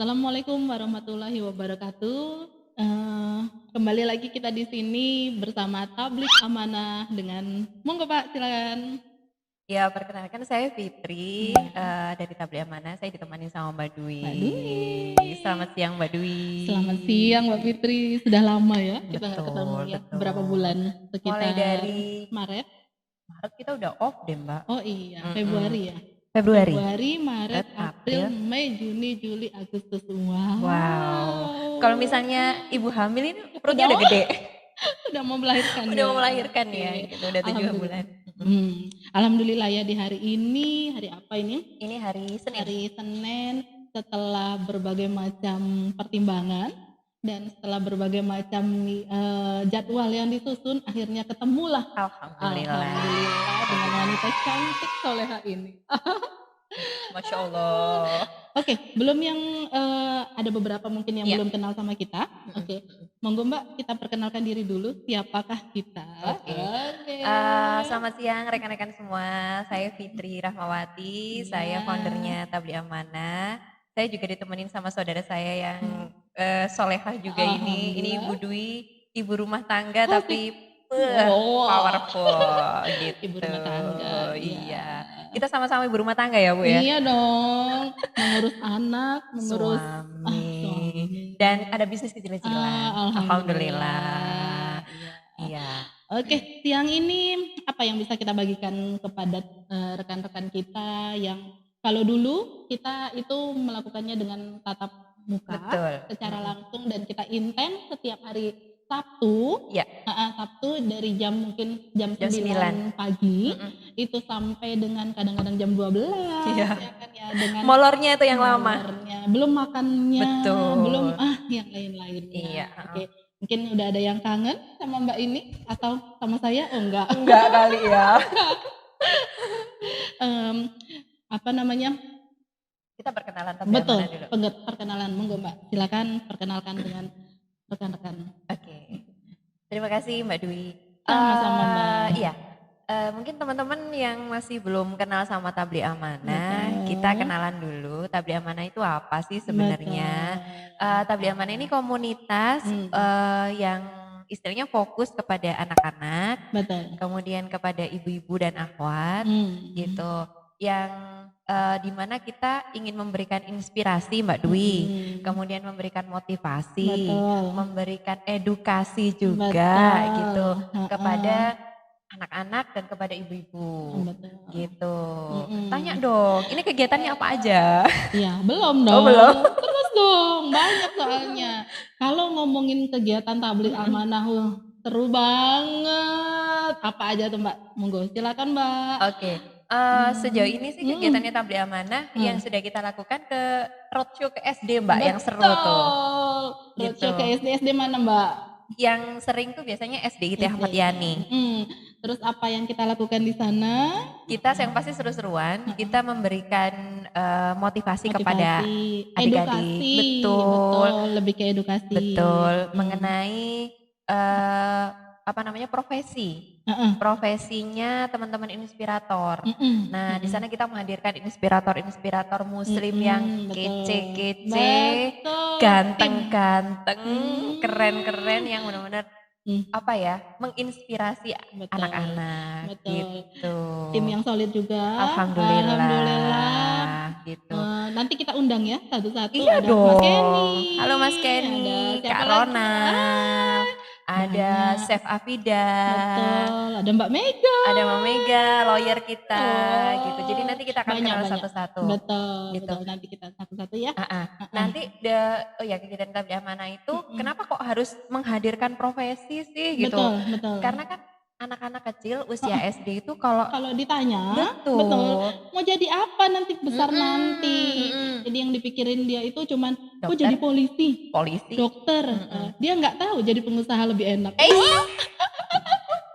Assalamualaikum warahmatullahi wabarakatuh. Eee, Kembali lagi kita di sini bersama Tablik Amanah dengan monggo Pak, silakan. Ya, perkenalkan saya Fitri, Iya, dari Tabli Amanah, saya ditemani sama Mbak Dwi. Mbak Dwi. Selamat siang Mbak Dwi. Selamat siang Mbak Fitri, sudah lama ya kita nggak ketemu Betul, ya, berapa betul. bulan? Mulai Sekitar dari Maret? Maret kita udah off deh Mbak. Oh iya, Mhm. Februari ya? Februari, Februari, Maret, Maret, April, April. Mei, Juni, Juli, Agustus. Wow, kalau Wow, misalnya ibu hamil ini perutnya udah udah gede. udah mau melahirkan Udah ya? mau melahirkan ya, Oke, gitu, udah 7 alhamdulillah. bulan. Mhm. Alhamdulillah ya di hari ini, hari apa ini? Ini hari Senin. Hari Senin setelah berbagai macam pertimbangan dan setelah berbagai macam, jadwal yang disusun akhirnya ketemulah Alhamdulillah. alhamdulillah dengan wanita cantik soleha ini. Masya Allah. Oke, belum yang, ada beberapa mungkin yang Iya. belum kenal sama kita. Mhm. Oke, monggo Mbak kita perkenalkan diri dulu, siapakah kita? Oke. Oke. Selamat siang rekan-rekan semua. Saya Fitri Rahmawati, saya Iya. foundernya Tabli Amanah. Saya juga ditemenin sama saudara saya yang solehah juga ini. Ini Ibu Alhamdulillah. Dwi, ibu rumah tangga Asik. tapi Wow, powerful ibu gitu. rumah tangga, iya. Iya. Kita sama-sama ibu rumah tangga ya Bu ya? Iya dong, mengurus anak, mengurus Suami. suami. Dan ada bisnis kecil-kecilan. Alhamdulillah, Alhamdulillah. iya. Iya. Oke, siang ini apa yang bisa kita bagikan kepada, rekan-rekan kita yang kalau dulu kita itu melakukannya dengan tatap muka, Betul. secara langsung dan kita intens setiap hari Sabtu Iya. Sabtu dari jam mungkin jam Jam 9. 9 pagi, Mhm. itu sampai dengan kadang-kadang jam 12 Iya. ya kan ya, dengan Molornya itu yang lama. molornya, belum makannya, belum, Betul. yang lain-lainnya. Iya, heeh. Oke, mungkin udah ada yang kangen sama Mbak ini atau sama saya? Oh enggak. Enggak kali ya. Mmm, apa namanya Kita perkenalan Tabli betul, Amanah dulu. perkenalan, monggo Mbak, silakan perkenalkan dengan rekan-rekan. Oke. Terima kasih Mbak Dwi. Sama-sama Mbak. Iya, mungkin teman-teman yang masih belum kenal sama Tabli Amanah, Betul. kita kenalan dulu. Tabli Amanah itu apa sih sebenarnya? Betul. Tabli Amanah ini komunitas Hmm. yang istilahnya fokus kepada anak-anak, Betul. kemudian kepada ibu-ibu dan akhwat gitu, yang dimana kita ingin memberikan inspirasi Mbak Dwi, kemudian memberikan motivasi, Betul. memberikan edukasi juga Betul. gitu Heeh. kepada anak-anak dan kepada ibu-ibu Betul. gitu. Tanya dong, ini kegiatannya apa aja? Iya, belum Oh dong. belum? Terus dong, banyak soalnya. Kalau ngomongin kegiatan Tablik Amanah, seru banget. Apa aja tuh Mbak? Monggo silakan Mbak. Oke, sejauh ini sih kegiatannya Tabli Amanah yang sudah kita lakukan ke roadshow ke SD Mbak, yang seru tuh. Betul. Gitu. Roadshow ke SD mana Mbak? Yang sering tuh biasanya SDIT Ahmad SD. Yani. Terus apa yang kita lakukan di sana? Kita yang pasti seru-seruan, kita memberikan motivasi kepada Motivasi, adik-adik. edukasi, Betul. lebih ke edukasi. Betul, mengenai apa namanya profesi. Profesinya teman-teman inspirator. Nah, di sana kita menghadirkan inspirator-inspirator muslim yang kece-kece, ganteng-ganteng, keren-keren yang benar-benar apa ya, menginspirasi anak-anak gitu. Tim yang solid juga. Alhamdulillah. Gitu. Nanti kita undang ya satu-satu. Iya ada dong. Mas Kenny. Halo Mas Kenny, Ada siapa Kak lagi? Rona, ada Banyak. Chef Afida. Betul, ada Mbak Mega. Ada Mbak Mega, lawyer kita gitu. Jadi nanti kita akan kenal satu-satu. Betul, Gitu. betul. Nanti kita satu-satu ya. Nanti kegiatan Tabli Amanah itu kenapa kok harus menghadirkan profesi sih gitu? Betul. Karena kan anak-anak kecil usia SD itu kalau ditanya, betul, mau jadi apa nanti besar nanti. Jadi yang dipikirin dia itu cuman, kok jadi polisi, dokter. Dia nggak tahu jadi pengusaha lebih enak.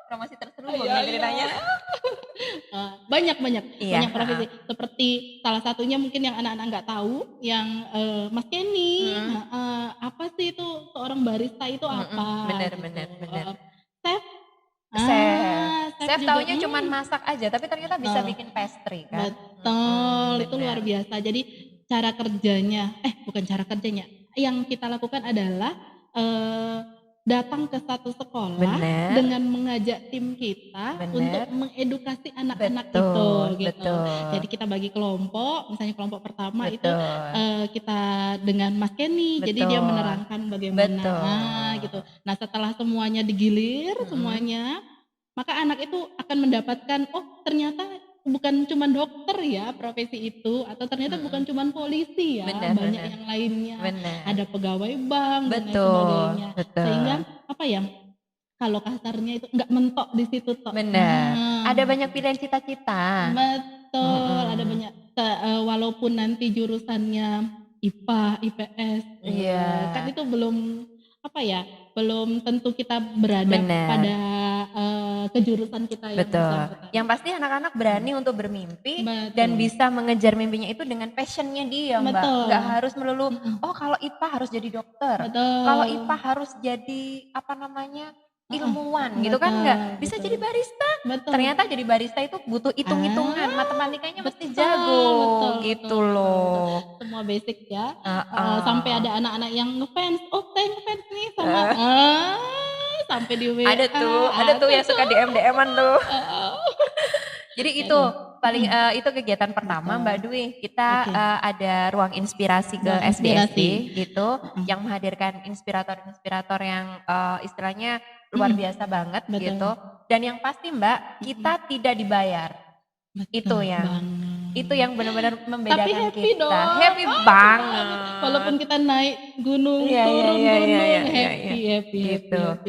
Promosi terselubung ya ceritanya. Banyak Iya, profesi. Seperti salah satunya mungkin yang anak-anak nggak tahu, yang Mas Kenny, apa sih itu seorang barista itu apa? Bener. Chef Chef taunya cuman masak aja, tapi ternyata bisa bikin pastry kan. Betul, itu luar biasa. Jadi cara kerjanya, bukan cara kerjanya, yang kita lakukan adalah datang ke satu sekolah dengan mengajak tim kita untuk mengedukasi anak-anak itu gitu. Betul. Jadi kita bagi kelompok, misalnya kelompok pertama itu kita dengan Mas Kenny, jadi dia menerangkan bagaimana gitu. Nah setelah semuanya digilir semuanya, maka anak itu akan mendapatkan ternyata bukan cuma dokter ya profesi itu, atau ternyata bukan cuma polisi ya, banyak yang lainnya. Ada pegawai bank dan lain sebagainya. Sehingga apa ya? Kalau kasarnya itu nggak mentok di situ toh. Ada banyak pilihan cita-cita. Betul, ada banyak walaupun nanti jurusannya IPA, IPS. Kan itu belum belum tentu kita berada pada kejurusan kita yang bersangkutan. Yang pasti anak-anak berani untuk bermimpi dan bisa mengejar mimpinya itu dengan passionnya dia, Mbak. Nggak harus melulu, kalau IPA harus jadi dokter, kalau IPA harus jadi ilmuwan gitu kan, nggak bisa jadi barista. Ternyata jadi barista itu butuh hitung-hitungan, matematikanya mesti jago gitu loh. Semua basic ya. Sampai ada anak-anak yang ngefans, saya ngefans nih sama sampai di WA. Ada tuh yang suka DM-an tuh. Jadi itu paling itu kegiatan pertama Mbak Dwi. Kita ada ruang inspirasi ke SD gitu, yang menghadirkan inspirator-inspirator yang istilahnya luar biasa banget gitu. Dan yang pasti Mbak, kita tidak dibayar. Itu yang benar-benar membedakan tapi happy kita. Dong. Happy banget. Walaupun kita naik gunung, turun gunung, happy.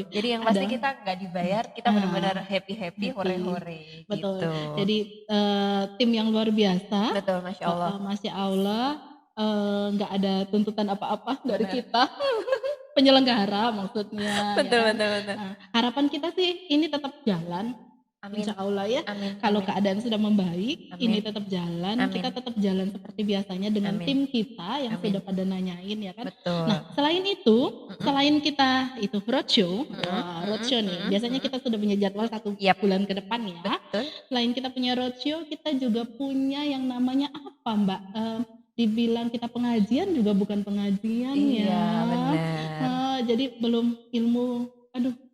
Jadi yang pasti kita nggak dibayar, kita benar-benar happy, hore-hore. Betul. Gitu. Jadi tim yang luar biasa. Betul, Masya Allah. Masya Allah, nggak ada tuntutan apa-apa dari kita. Penyelenggara maksudnya. Betul. Harapan kita sih ini tetap jalan. Amin. Insya Allah ya. Kalau keadaan sudah membaik, ini tetap jalan. Kita tetap jalan seperti biasanya dengan tim kita yang sudah pada nanyain ya kan. Betul. Nah selain itu, selain kita itu roadshow, roadshow nih. Biasanya kita sudah punya jadwal 1 bulan ke depan ya. Selain kita punya roadshow, kita juga punya yang namanya apa Mbak? Dibilang kita pengajian juga bukan pengajian ya. Benar. Jadi belum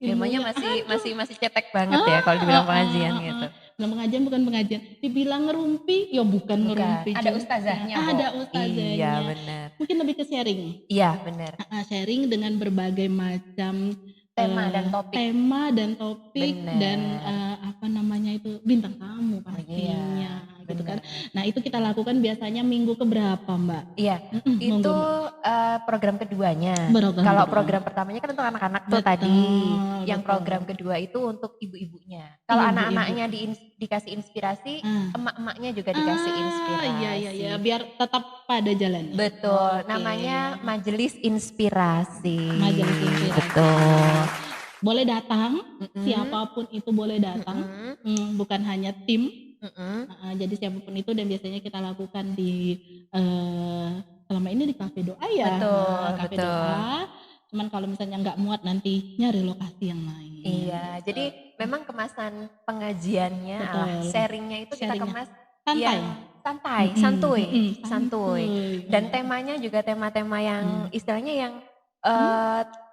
ilmunya masih cetek banget ya kalau dibilang pengajian gitu. Belum pengajian bukan pengajian. Dibilang ngerumpi, ya bukan ngerumpi. Ada ustazahnya. Ada ustazahnya. Iya benar. Mungkin lebih ke sharing. Iya benar. Sharing dengan berbagai macam tema dan topik dan bintang tamu pastinya gitu kan. Nah itu kita lakukan biasanya minggu keberapa Mbak? Iya itu program keduanya. Kalau program pertamanya kan untuk anak-anak tuh tadi. Yang program kedua itu untuk ibu-ibunya. Kalau anak-anaknya dikasih inspirasi, emak-emaknya juga dikasih inspirasi. Iya, biar tetap pada jalan. Betul, namanya Majelis Inspirasi. Majelis Inspirasi. Betul. Boleh datang, siapapun itu boleh datang, bukan hanya tim. Jadi siapapun itu, dan biasanya kita lakukan di selama ini di Cafe Doa ya. Cafe Doa. Cuman kalau misalnya nggak muat nanti nyari lokasi yang lain. Iya, jadi memang kemasan pengajiannya, sharingnya itu kita kemas santuy. Dan temanya juga tema-tema yang istilahnya yang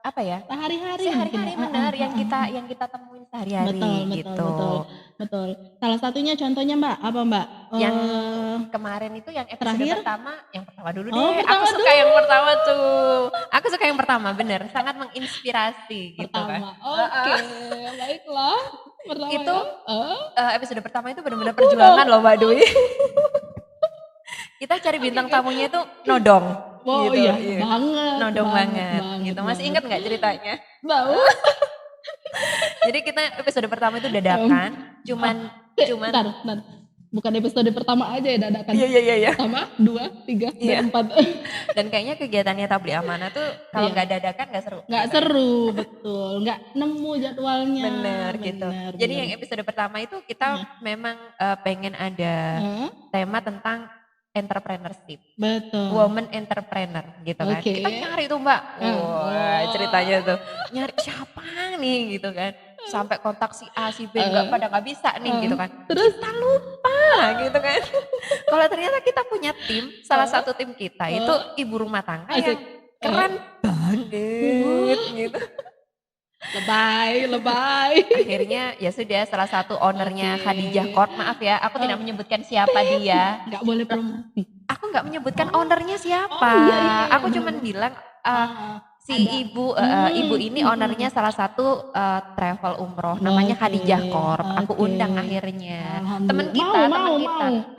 sehari-hari benar yang kita temuin sehari-hari gitu. Betul. Salah satunya contohnya Mbak, apa Mbak? Yang kemarin itu yang episode pertama dulu deh. Aku suka yang pertama tuh. Aku suka yang pertama, bener, sangat menginspirasi gitu kan. Oke, baiklah. Pertama itu episode pertama itu benar-benar perjuangan loh Mbak Dwi. Kita cari bintang tamunya itu nodong. Gitu. Iya, banget. Nodong banget gitu. Masih ingat nggak ceritanya? Tahu. Jadi kita episode pertama itu dadakan, cuman bentar. Bukan episode pertama aja ya dadakan. Iya. Pertama, 2, 3, dan 4. Dan kayaknya kegiatannya Tabligh Amanah tuh kalau nggak dadakan nggak seru. Nggak seru, betul. Nggak nemu jadwalnya. Bener gitu. Jadi yang episode pertama itu kita memang pengen ada tema tentang entrepreneurship, betul, woman entrepreneur gitu kan. Kita nyari tuh Mbak, ceritanya tuh nyari siapa nih gitu kan, sampai kontak si A si B nggak bisa nih gitu kan. Terus kita lupa gitu kan. Kalau ternyata kita punya tim, salah satu tim kita itu ibu rumah tangga yang keren banget gitu. Lebay. Akhirnya ya sudah, salah satu ownernya Khadijah Corp, maaf ya, aku tidak menyebutkan siapa dia. Nggak boleh promosi. Aku nggak menyebutkan ownernya siapa. Iya, Aku cuman bilang si ibu ini ownernya salah satu travel umroh, namanya Khadijah Corp. Aku undang akhirnya. Temen kita,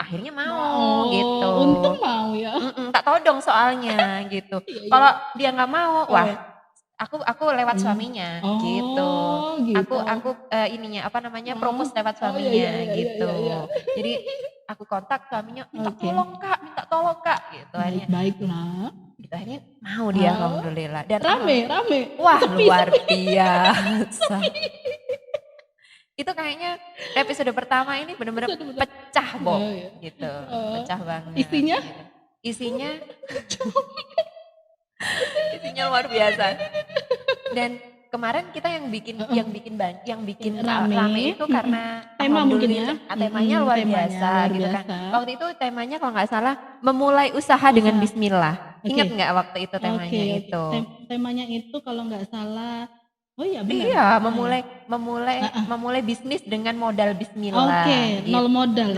akhirnya mau gitu. Untung mau ya. Tak tahu dong soalnya gitu. Kalau dia nggak mau, wah. Aku lewat suaminya gitu. Aku ininya apa namanya, propose lewat suaminya gitu. Jadi aku kontak suaminya, minta tolong kak gitu. Baiklah. Gitu, akhirnya mau dia, alhamdulillah. Dan rame. Wah, luar biasa. Itu kayaknya episode pertama ini benar-benar pecah, Bo. Gitu. Pecah banget. Isinya luar biasa. Dan kemarin kita yang bikin rame itu karena tema mungkin ya. Temanya luar biasa gitu kan. Waktu itu temanya kalau nggak salah memulai usaha dengan bismillah. Ingat nggak waktu itu temanya itu? Temanya itu kalau nggak salah, oh iya benar. Iya, memulai bisnis dengan modal bismillah. Gitu. Nol modal.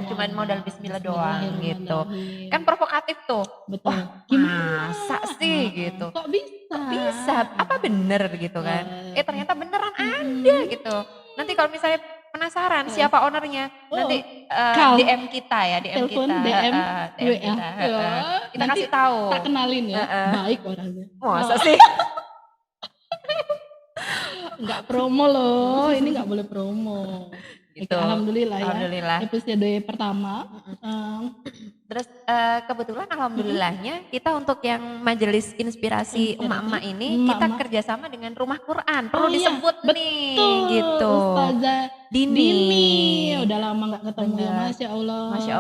Cuman modal bismillah doang gitu. Kan provokatif tuh. Betul. Wah, masa sih gitu. Kok bisa? Apa bener gitu kan? Ternyata beneran ada gitu. Nanti kalau misalnya penasaran siapa ownernya, nanti DM kita ya, DM kita. Kita kasih tahu. Tak kenalin ya. Baik orangnya. Masa sih? Enggak promo loh, ini enggak boleh promo. Gitu. Alhamdulillah ya. Episode pertama. Terus kebetulan alhamdulillahnya kita untuk yang majelis inspirasi emak-emak ini kita kerjasama dengan Rumah Quran. Perlu disebut nih gitu. Ustazah Dini. Udah lama nggak ketemu ya, Masya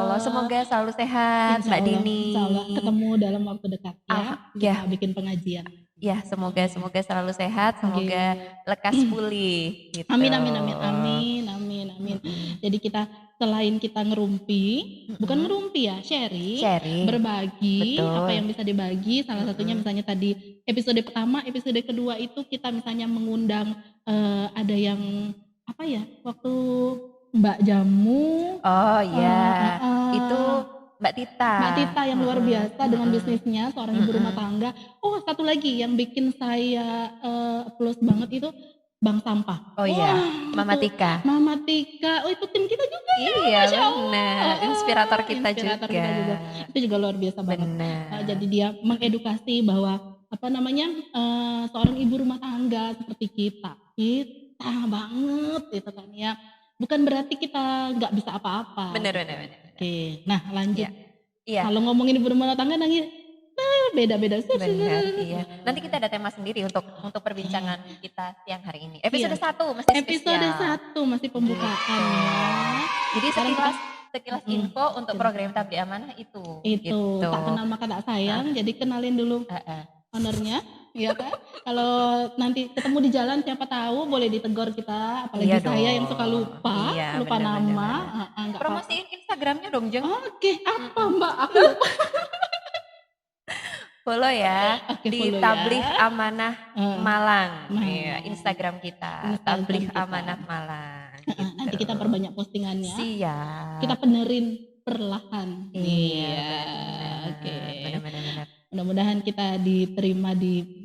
Allah. Semoga selalu sehat Mbak Dini. Insya Allah ketemu dalam waktu dekat ya. Kita bikin pengajian. Ya, semoga selalu sehat, semoga lekas pulih gitu. Amin. Jadi kita selain kita ngerumpi, bukan ngerumpi ya, sharing, berbagi apa yang bisa dibagi. Salah satunya misalnya tadi episode pertama, episode kedua itu kita misalnya mengundang ada yang apa ya, waktu Mbak Jamu. Oh iya, itu Mbak Tita yang luar biasa dengan bisnisnya, seorang ibu rumah tangga. Oh, satu lagi yang bikin saya plus banget itu Bank Sampah. Oh iya, Mama Tika. Oh itu tim kita juga ya. Iya benar, inspirator kita juga. Itu juga luar biasa banget. Jadi dia mengedukasi bahwa apa namanya, seorang ibu rumah tangga seperti kita banget gitu kan ya. Bukan berarti kita nggak bisa apa-apa. Benar. Oke, nah lanjut. Iya. Kalau ngomongin ibu rumah tangga nangis, beda-beda. Benar, iya. Nanti kita ada tema sendiri untuk perbincangan kita siang hari ini. Episode 1 masih spesial. Episode 1 masih pembukaan ya. Jadi sekilas info untuk program Tabligh Amanah itu. Gitu. Tak kenal maka tak sayang, jadi kenalin dulu ownernya. Iya kan? Kalau nanti ketemu di jalan siapa tahu boleh ditegur kita, apalagi saya yang suka lupa nama. Promosiin Instagramnya dong, Jeng. Oke, apa Mbak? Aku lupa. Follow ya di Tabligh Amanah Malang. Iya, Instagram kita. Tabligh Amanah Malang. Gitu. Nanti kita perbanyak postingannya. Siap. Kita benerin perlahan. Iya. Oke. Benar. Mudah-mudahan kita diterima di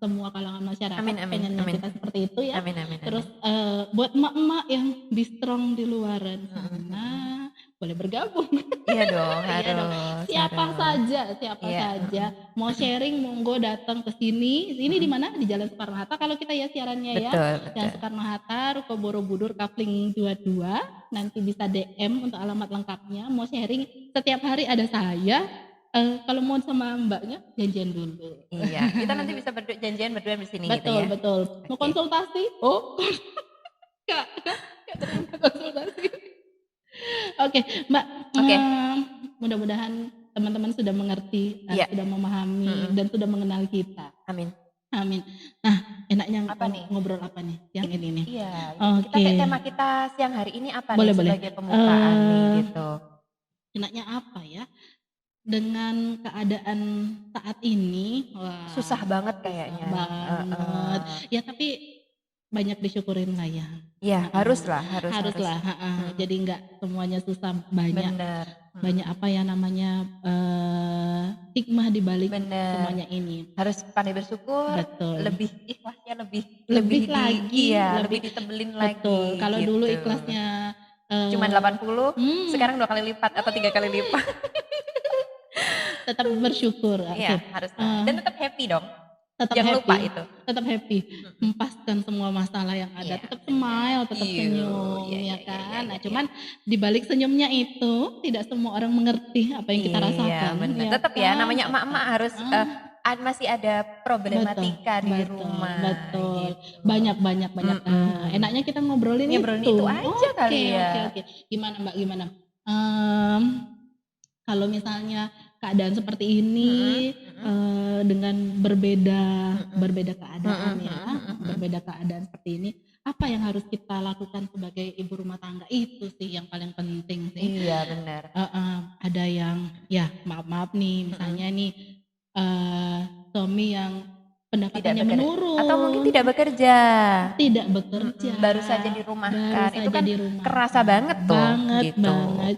semua kalangan masyarakat. Pengennya kita seperti itu ya. Amin. Terus buat emak-emak yang be strong di luaran sana, boleh bergabung. Iya dong, harus. Siapa saja mau sharing monggo datang ke sini. Ini di mana? Di Jalan Soekarno-Hatta kalau kita ya siarannya. Betul. Jalan Soekarno-Hatta, Ruko Borobudur, Kapling 22. Nanti bisa DM untuk alamat lengkapnya. Mau sharing setiap hari ada saya. Kalau mau sama mbaknya janjian dulu. Iya, kita nanti bisa janjian berdua di sini gitu ya. Betul. Mau konsultasi? Kak, terima konsultasi. Oke, Mbak. Mudah-mudahan teman-teman sudah mengerti, sudah memahami dan sudah mengenal kita. Amin. Nah, enaknya Apa nih? ngobrol apa nih yang ini nih? Iya, kita Oke. kayak tema kita siang hari ini apa Boleh, nih boleh. sebagai pembukaan nih gitu. Enaknya apa ya? Dengan keadaan saat ini, wah Susah banget susah kayaknya. banget. Ya tapi banyak disyukurin lah ya. Iya, haruslah. Haruslah, Jadi nggak semuanya susah, banyak Bener. apa ya namanya, hikmah di balik Bener. semuanya ini. Harus pandai bersyukur, Betul. lebih ikhlasnya Lebih lagi, lebih ditebelin lagi. betul. Kalau dulu gitu. ikhlasnya Cuma 80, sekarang 2 kali lipat atau 3 kali lipat. tetap bersyukur. Iya, harus. Dan tetap happy dong. Tetap Jangan happy, lupa itu. tetap happy, hempaskan semua masalah yang ada, Iya, tetap smile, tetap Iya, senyum, iya, ya iya, kan. iya, Nah, iya. cuman di balik senyumnya itu tidak semua orang mengerti apa yang kita Iya, rasakan. bener. Ya Tetap ya, kan? namanya emak-emak harus masih ada problematika di rumah. betul. Gitu. Banyak. Enaknya kita ngobrolin itu. aja kali ya. Oke. Gimana Mbak, gimana? Kalau misalnya keadaan seperti ini dengan berbeda keadaan ya, berbeda keadaan seperti ini, apa yang harus kita lakukan sebagai ibu rumah tangga, itu sih yang paling penting sih. Iya, benar. Ada yang ya maaf nih, misalnya nih suami yang pendapatannya menurun atau mungkin tidak bekerja, baru saja dirumahkan, itu kan kerasa banget tuh. banget.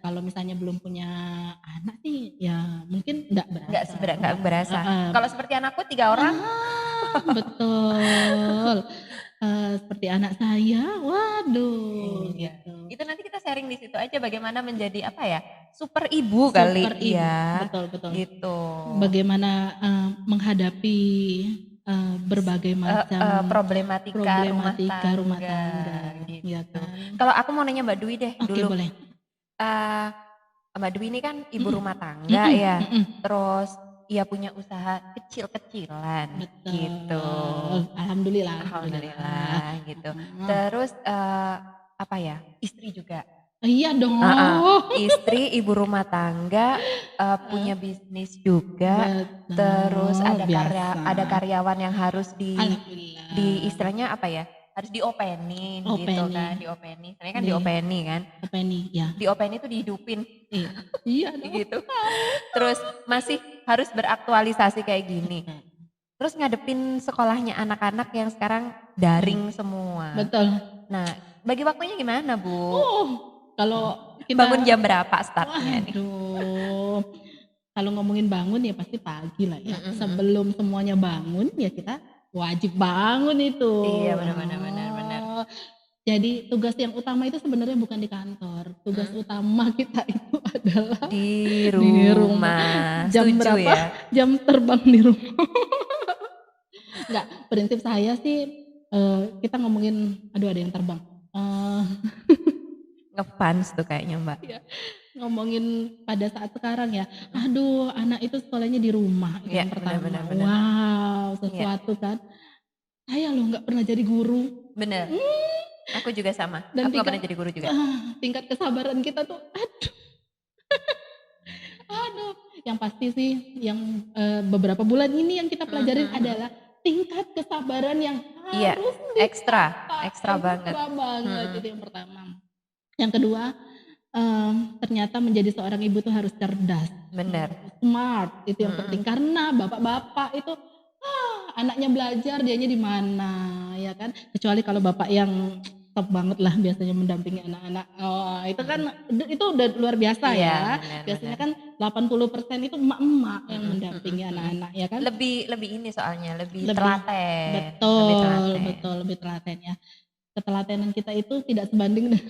Kalau misalnya belum punya anak sih ya mungkin nggak berasa. Kalau seperti anakku 3 orang, betul. Seperti anak saya, waduh, gitu. Itu nanti kita sharing di situ aja bagaimana menjadi apa ya, super ibu kali ya. Betul. Gitu. Bagaimana menghadapi berbagai macam problematika rumah tangga gitu. Ya kan? Kalau aku mau nanya Mbak Dwi deh dulu. Boleh. Mbak Dwi ini kan ibu rumah tangga ya, terus ia punya usaha kecil-kecilan. Betul. Gitu. Alhamdulillah gitu. Terus apa ya, istri juga. Iya dong. Istri ibu rumah tangga, punya bisnis juga. Terus ada karyawan yang harus di istilahnya apa ya, harus diopenin gitu kan, diopenin. Sebenarnya kan diopeni kan. Ya. Diopeni itu dihidupin. Iya gitu. Terus masih harus beraktualisasi kayak gini. Terus ngadepin sekolahnya anak-anak yang sekarang daring semua. Betul. Nah, bagi waktunya gimana, Bu? Kalau kita bangun jam berapa startnya nih? Kalau ngomongin bangun ya pasti pagi lah ya. Sebelum semuanya bangun ya kita wajib bangun itu. Iya, benar. Jadi tugas yang utama itu sebenarnya bukan di kantor. Tugas utama kita itu adalah di rumah. Jam Setuju berapa? Ya? Jam terbang di rumah. Enggak, prinsip saya sih kita ngomongin, aduh ada yang terbang. Ngefans tuh kayaknya Mbak. Ya, ngomongin pada saat sekarang ya, aduh anak itu sekolahnya di rumah itu yang pertama. Benar. Wow, sesuatu kan. Saya loh nggak pernah jadi guru. Bener. Aku juga sama. Dan aku nggak pernah jadi guru juga. Tingkat kesabaran kita tuh, aduh. Yang pasti sih, yang beberapa bulan ini yang kita pelajarin adalah tingkat kesabaran yang harus ekstra banget. Itu yang pertama. Yang kedua, ternyata menjadi seorang ibu tuh harus cerdas. Benar. Smart, itu yang penting. Karena bapak-bapak itu anaknya belajar, dianya di mana, ya kan? Kecuali kalau bapak yang top banget lah biasanya mendampingi anak-anak. Itu kan itu udah luar biasa ya. Biasanya kan 80% itu emak-emak yang mendampingi anak-anak, ya kan? Lebih ini soalnya, lebih telaten. Betul, lebih telaten ya. Ketelatenan kita itu tidak sebanding dengan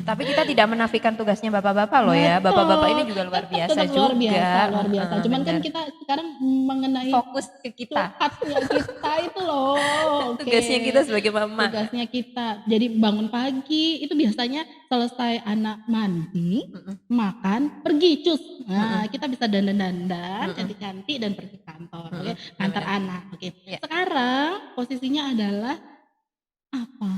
tapi kita tidak menafikan tugasnya bapak-bapak loh ya. Bapak-bapak ini juga luar biasa juga. Luar biasa. Cuman kan kita sekarang mengenai fokus ke kita. Kita itu loh. Tugasnya kita sebagai mama. Tugasnya kita. Jadi bangun pagi itu biasanya selesai anak mandi, makan, pergi cus. Nah, kita bisa dandan, cantik-cantik dan pergi kantor. Kantor anak. Sekarang posisinya adalah apa?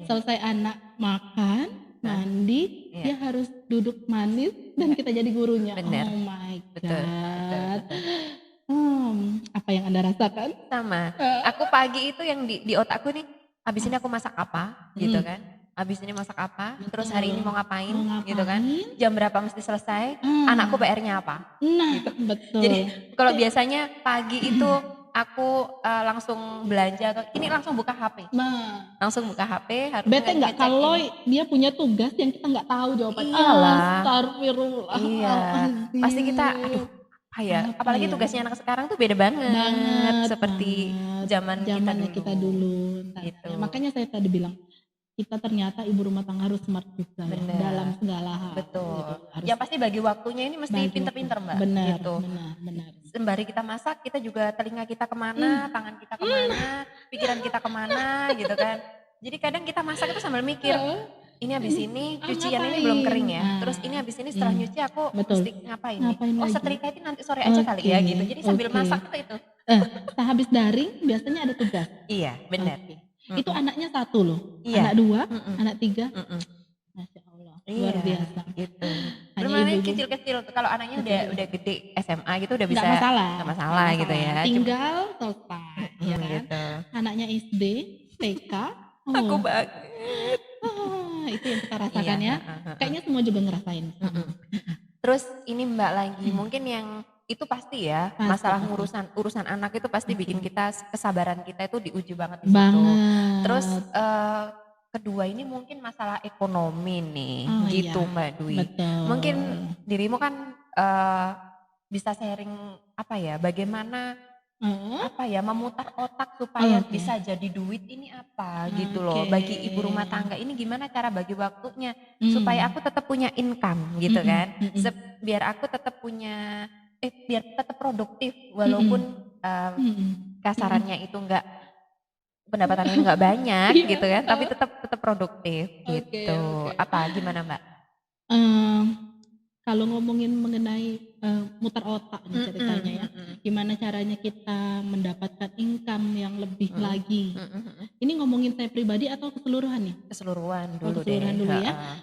Selesai anak makan, mandi, dia harus duduk manis dan kita jadi gurunya. Bener. Oh my God. Betul. Apa yang Anda rasakan? Sama. Aku pagi itu yang di otakku nih, habis ini aku masak apa gitu kan. Habis ini masak apa, terus hari ini mau ngapain gitu kan. Jam berapa mesti selesai, anakku PR-nya apa. Nah, gitu. betul. Jadi kalau biasanya pagi itu aku langsung belanja atau ini langsung buka HP. Nah, langsung buka HP harus bete nggak kalau dia punya tugas yang kita nggak tahu jawabannya. Iyalah. Astagfirullah. Iya. Pasti kita aduh apalagi tugasnya anak sekarang tuh beda banget seperti zaman kita dulu. Gitu. Makanya saya tadi bilang kita ternyata ibu rumah tangga harus smart juga ya, dalam segala hal. Betul. Gitu. Yang pasti bagi waktunya ini mesti pinter-pinter Mbak. Benar, gitu. benar. Sembari kita masak, kita juga telinga kita kemana, tangan kita kemana, pikiran kita kemana gitu kan. Jadi kadang kita masak itu sambil mikir, ini habis ini cucian ini belum kering ya. Terus ini habis ini setelah nyuci aku mesti ngapain nih. Oh setrika itu nanti sore aja kali ya gitu. Jadi sambil masak itu. Sehabis daring biasanya ada tugas. Iya benar. Itu anaknya 1 loh, anak 2, anak 3, Masya Allah, luar biasa. Gitu. Belum anaknya kecil-kecil, kalau anaknya udah gede SMA gitu udah bisa. Nggak masalah gitu ya. Tinggal selesai, ya kan. Gitu. Anaknya SD, TK, aku banget. Itu yang kita rasakan ya. Kayaknya semua juga ngerasain. Terus ini Mbak lagi, mungkin yang itu pasti ya masalah urusan anak itu pasti bikin kita kesabaran kita itu diuji banget di situ. Terus kedua ini mungkin masalah ekonomi nih gitu Mbak Dwi. Betul. Mungkin dirimu kan bisa sharing apa ya bagaimana memutar otak supaya bisa jadi duit ini apa gitu loh. Bagi ibu rumah tangga ini gimana cara bagi waktunya supaya aku tetap punya income gitu kan. Biar aku tetap punya biar tetap produktif walaupun kasarannya itu enggak pendapatannya enggak banyak gitu kan, tapi tetap produktif gitu. Apa gimana Mbak? Kalau ngomongin mengenai mutar otak nih ceritanya ya, gimana caranya kita mendapatkan income yang lebih lagi. Ini ngomongin saya pribadi atau keseluruhan nih? Keseluruhan dulu dulu ya.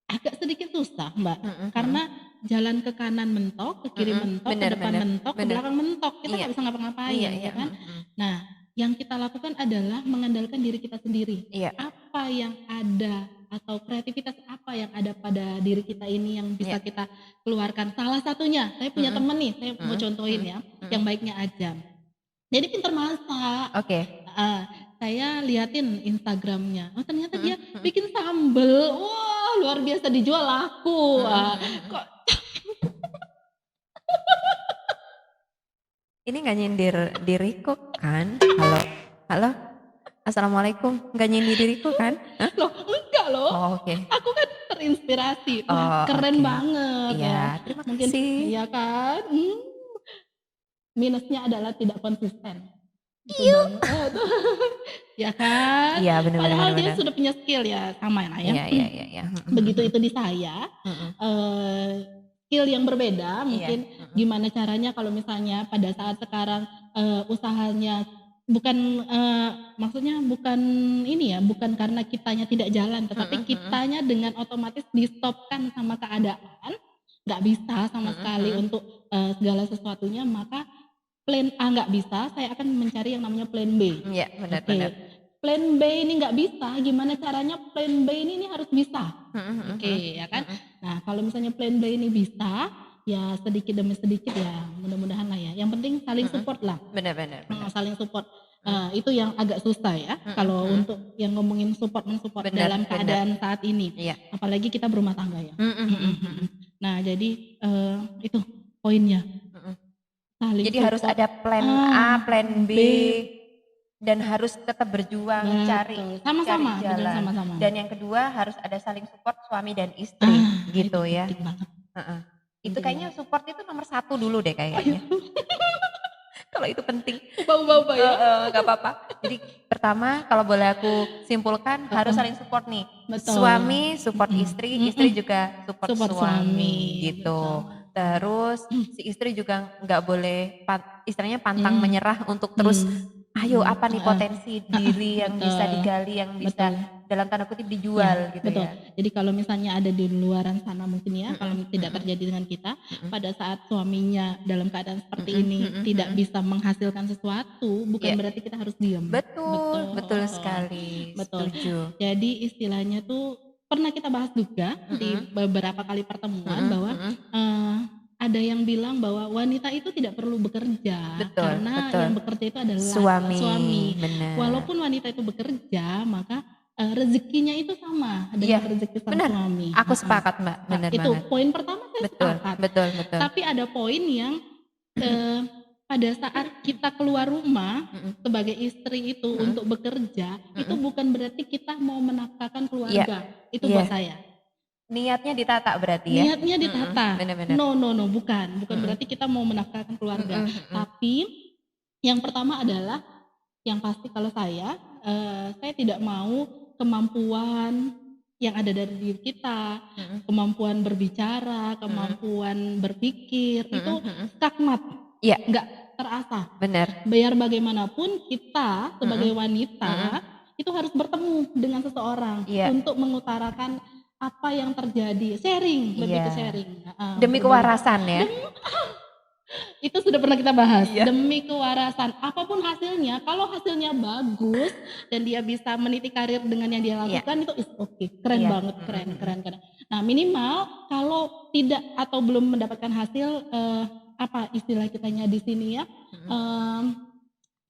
Agak sedikit susah Mbak, karena jalan ke kanan mentok, ke kiri mentok, ke depan mentok, ke belakang mentok, kita nggak bisa ngapa-ngapain ya kan. Nah yang kita lakukan adalah mengandalkan diri kita sendiri. Apa yang ada atau kreativitas apa yang ada pada diri kita ini yang bisa kita keluarkan. Salah satunya, saya punya temen nih, saya mau contohin ya, yang baiknya aja. Jadi pintar masak. Saya liatin Instagramnya, ternyata dia bikin sambel, wah luar biasa, dijual laku. Kok ini nggak nyindir diriku kan? Halo, assalamualaikum, nggak nyindir diriku kan? Loh enggak loh. Oke. Aku kan terinspirasi, keren banget ya. Terima mungkin kasih. Iya kan. Minusnya adalah tidak konsisten. Ya kan. Iya benar. Padahal dia sudah punya skill ya, sama lah ya. Iya. Begitu itu di saya. Skill yang berbeda mungkin gimana caranya kalau misalnya pada saat sekarang usahanya maksudnya bukan ini ya, bukan karena kitanya tidak jalan, tetapi kitanya dengan otomatis di-stopkan sama keadaan, nggak bisa sama sekali untuk segala sesuatunya, maka plan A nggak bisa, saya akan mencari yang namanya plan B. Iya benar. Plan B ini nggak bisa, gimana caranya plan B ini harus bisa. Ya kan. Nah kalau misalnya plan B ini bisa, ya sedikit demi sedikit ya mudah-mudahan lah ya. Yang penting saling support lah. Benar. Saling support. Itu yang agak susah ya. Kalau untuk yang ngomongin mensupport dalam keadaan saat ini. Apalagi kita berumah tangga ya. Nah jadi itu poinnya. Jadi harus ada plan A, plan B. Dan harus tetap berjuang cari jalan. Dan yang kedua harus ada saling support suami dan istri gitu ya. Itu kayaknya support itu nomor 1 dulu deh kayaknya. Kalau itu penting. Ubah-ubah ya. Gak apa-apa. Jadi pertama kalau boleh aku simpulkan harus saling support nih. Betul. Suami support istri, istri juga support suami gitu. Terus si istri juga nggak boleh istilahnya pantang menyerah untuk terus ayo apa nih potensi diri yang bisa betul, digali, yang bisa betul. dalam tanda kutip Ya, dijual gitu betul. ya. Jadi kalau misalnya ada di luaran sana mungkin ya, kalau tidak terjadi dengan kita, pada saat suaminya dalam keadaan seperti ini tidak bisa menghasilkan sesuatu, bukan Iya, berarti kita harus diam. betul, betul Betul, sekali, betul. setuju. Jadi istilahnya tuh pernah kita bahas juga di beberapa kali pertemuan bahwa ada yang bilang bahwa wanita itu tidak perlu bekerja Betul, karena betul. yang bekerja itu adalah Suami, suami. benar. Walaupun wanita itu bekerja, maka rezekinya itu sama dengan Iya, rezeki sang benar. suami. Aku sepakat Mbak, Nah, benar itu banget. poin pertama saya Betul, sepakat. betul, betul. Tapi ada poin yang pada saat kita keluar rumah sebagai istri itu untuk bekerja, itu bukan berarti kita mau menafkahkan Iya, keluarga. Itu iya. buat saya. Niatnya ditata berarti ya? Niatnya ditata. Benar-benar. No, bukan berarti kita mau menafkahkan keluarga. Tapi yang pertama adalah yang pasti kalau saya tidak mau kemampuan yang ada dari diri kita, kemampuan berbicara, kemampuan berpikir itu stagnan, Iya, nggak terasa. benar. Biar bagaimanapun kita sebagai wanita itu harus bertemu dengan seseorang Iya. untuk mengutarakan apa yang terjadi, sharing, lebih ke Iya. sharing. Demi berbagi. kewarasan ya? Itu sudah pernah kita bahas. Iya. Demi kewarasan, apapun hasilnya, kalau hasilnya bagus dan dia bisa meniti karir dengan yang dia lakukan itu is okay, keren Iya. banget, keren. Nah minimal kalau tidak atau belum mendapatkan hasil apa istilah kitanya di sini ya,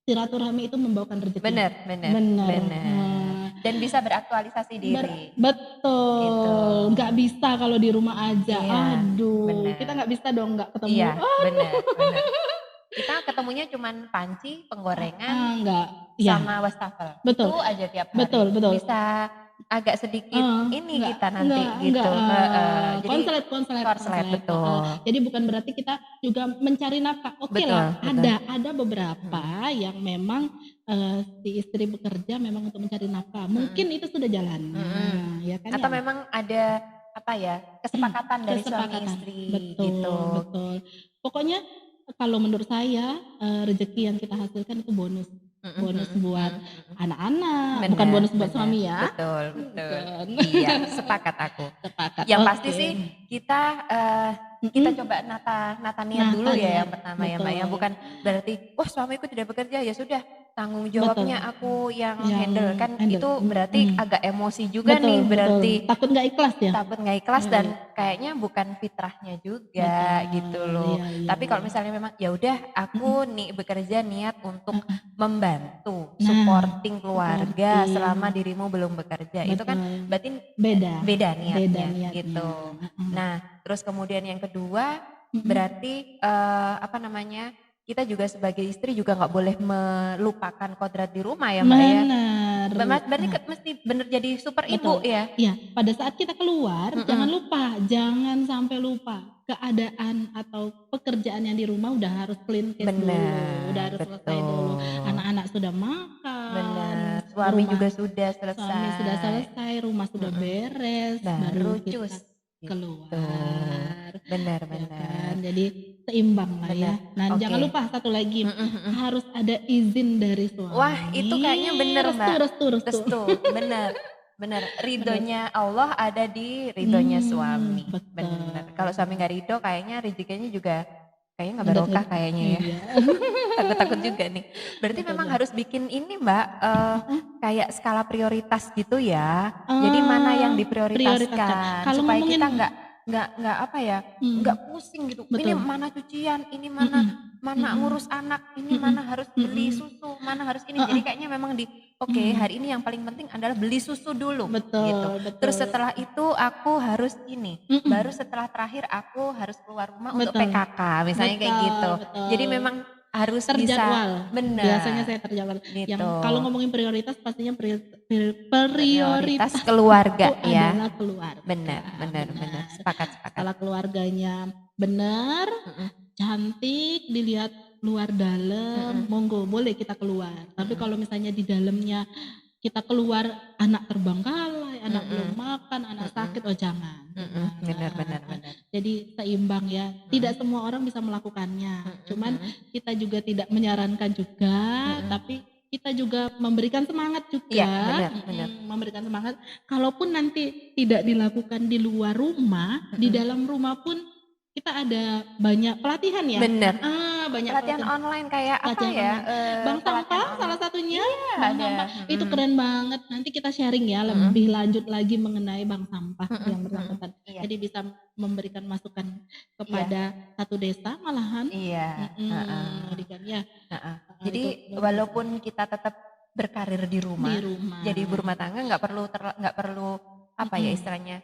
silaturahmi itu membawakan rezeki. Benar. Benar. Dan bisa beraktualisasi diri. Betul, Gitu. nggak bisa kalau di rumah aja. Iya, Aduh, benar. kita nggak bisa dong nggak ketemu. Iya, benar. Kita ketemunya cuman panci, penggorengan, Enggak. Ya. sama wastafel. Betul. Itu aja tiap hari. Betul. Bisa agak sedikit ini enggak, kita nanti gitu. Jadi Konslet, betul. Jadi bukan berarti kita juga mencari nafkah. Oke Betul, lah, betul. ada beberapa yang memang si istri bekerja memang untuk mencari nafkah. Mungkin itu sudah jalannya, ya kan? Atau ya? memang ada apa ya kesepakatan dari suami istri gitu. Betul. Pokoknya kalau menurut saya rezeki yang kita hasilkan itu bonus buat anak-anak, bukan bonus buat suami ya. Betul. Iya, sepakat aku. Yang pasti sih kita coba nata niat dulu ya yang pertama ya Mbak ya, bukan berarti wah suamiku tidak bekerja ya sudah tanggung jawabnya aku yang handle kan itu berarti agak emosi juga nih berarti. Takut nggak ikhlas ya? Takut nggak ikhlas dan kayaknya bukan fitrahnya juga gitu loh. Tapi kalau misalnya memang ya udah aku nih bekerja niat untuk membantu, supporting keluarga selama dirimu belum bekerja. Itu kan berarti beda niatnya gitu. Nah, terus kemudian yang kedua berarti kita juga sebagai istri juga nggak boleh melupakan kodrat di rumah ya Mbak ya. Berarti mesti bener jadi super ibu ya. Iya, pada saat kita keluar jangan sampai lupa keadaan atau pekerjaan yang di rumah udah harus clean case dulu, udah harus selesai dulu. Anak-anak sudah makan. Benar. Suami juga sudah selesai. Suami sudah selesai, rumah sudah beres, baru kita keluar. Benar. Ya kan? Jadi seimbang lah ya. Nah jangan lupa satu lagi harus ada izin dari suami. Wah itu kayaknya bener Mbak. Restu. Bener. Ridonya Allah ada di ridonya suami. Bener. Kalau suami nggak ridho kayaknya rezekinya juga kayaknya nggak barokah kayaknya ya. Takut juga nih. Berarti memang harus bikin ini Mbak kayak skala prioritas gitu ya. Jadi mana yang diprioritaskan supaya kita nggak apa ya, nggak pusing gitu. Ini mana cucian, ini mana ngurus anak, ini mana harus beli susu, mana harus ini. Jadi kayaknya memang hari ini yang paling penting adalah beli susu dulu. Betul. Terus setelah itu aku harus ini. Baru setelah terakhir aku harus keluar rumah untuk PKK misalnya kayak gitu. Jadi memang harus terjadwal. Bisa benar. Biasanya saya terjadwal. Gitu. Yang kalau ngomongin prioritas pastinya prioritas keluarga ya. Adalah keluarga. Benar. Sepakat. Kalau keluarganya benar, cantik, dilihat luar dalam, monggo boleh kita keluar. Tapi kalau misalnya di dalamnya kita keluar anak terbengkalai, anak belum makan, anak sakit, oh jangan. Benar. Jadi seimbang ya. Tidak semua orang bisa melakukannya. Cuman kita juga tidak menyarankan juga, tapi kita juga memberikan semangat juga. Iya, benar. Memberikan semangat. Kalaupun nanti tidak dilakukan di luar rumah, di dalam rumah pun kita ada banyak pelatihan ya. Benar. Banyak pelatihan online kayak apa ya? Bank sampah salah satunya. Iya, Bank ada. sampah. Itu keren banget. Nanti kita sharing ya lebih lanjut lagi mengenai bank sampah yang bersangkutan. Iya. Jadi bisa memberikan masukan kepada satu desa malahan. Iya. Ya. Jadi walaupun kita tetap berkarir di rumah, jadi ibu rumah tangga nggak perlu apa ya istilahnya